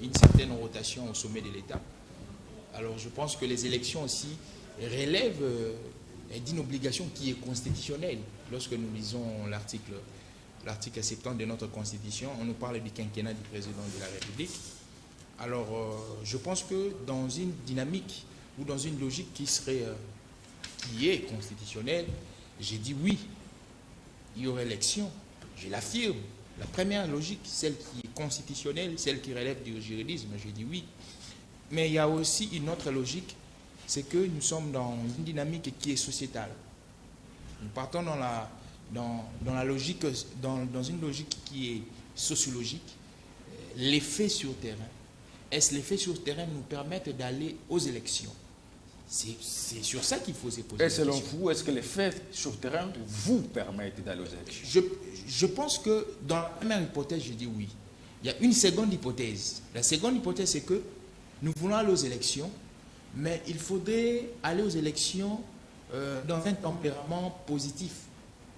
une certaine rotation au sommet de l'État. Alors je pense que les élections aussi relèvent d'une obligation qui est constitutionnelle. Lorsque nous lisons l'article 70 de notre Constitution, on nous parle du quinquennat du président de la République. Alors je pense que dans une dynamique ou dans une logique qui est constitutionnelle, j'ai dit oui, il y aurait élection. Je l'affirme. La première logique, celle qui est constitutionnelle, celle qui relève du juridisme, j'ai dit oui. Mais il y a aussi une autre logique, c'est que nous sommes dans une dynamique qui est sociétale. Nous partons dans une logique qui est sociologique. Les faits sur terrain. Est-ce que les faits sur terrain nous permettent d'aller aux élections? C'est sur ça qu'il faut se poser la question. Et selon vous, est-ce que les faits sur terrain vous permettent d'aller aux élections? Je pense que dans la première hypothèse, je dis oui. Il y a une seconde hypothèse. La seconde hypothèse, c'est que nous voulons aller aux élections, mais il faudrait aller aux élections dans un tempérament positif,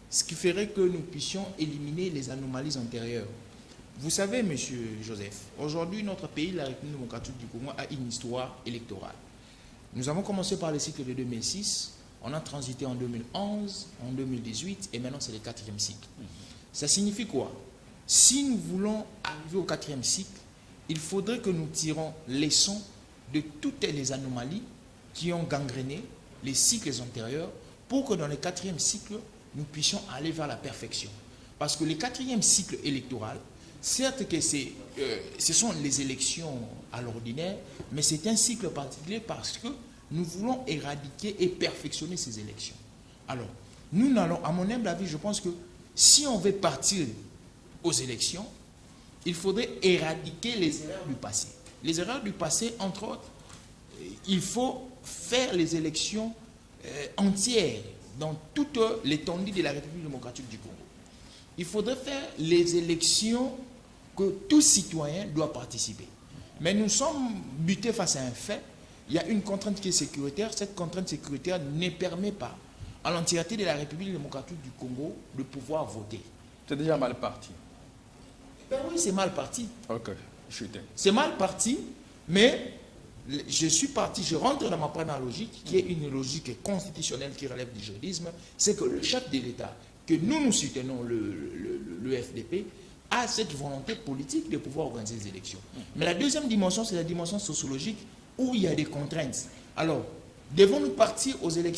ce qui ferait que nous puissions éliminer les anomalies antérieures. Vous savez, monsieur Joseph, aujourd'hui, notre pays, la République démocratique du Congo, a une histoire électorale. Nous avons commencé par le cycle de 2006, on a transité en 2011, en 2018, et maintenant c'est le 4e cycle. Ça signifie quoi? Si nous voulons arriver au 4e cycle, il faudrait que nous tirons leçon de toutes les anomalies qui ont gangréné les cycles antérieurs pour que dans le 4e cycle, nous puissions aller vers la perfection. Parce que le 4e cycle électoral, certes que ce sont les élections à l'ordinaire, mais c'est un cycle particulier parce que nous voulons éradiquer et perfectionner ces élections. Alors, nous n'allons, à mon humble avis, je pense que si on veut partir aux élections, il faudrait éradiquer les erreurs du passé. Les erreurs du passé, entre autres, il faut faire les élections entières dans toute l'étendue de la République démocratique du Congo. Il faudrait faire les élections que tout citoyen doit participer. Mais nous sommes butés face à un fait. Il y a une contrainte qui est sécuritaire. Cette contrainte sécuritaire ne permet pas à l'entièreté de la République démocratique du Congo de pouvoir voter. C'est déjà mal parti. Ben oui, c'est mal parti. Ok, chuté. C'est mal parti, mais je rentre dans ma première logique, qui est une logique constitutionnelle qui relève du juridisme, c'est que le chef de l'État, que nous soutenons, le FDP, a cette volonté politique de pouvoir organiser des élections. Mais la deuxième dimension, c'est la dimension sociologique où il y a des contraintes. Alors, devons-nous partir aux élections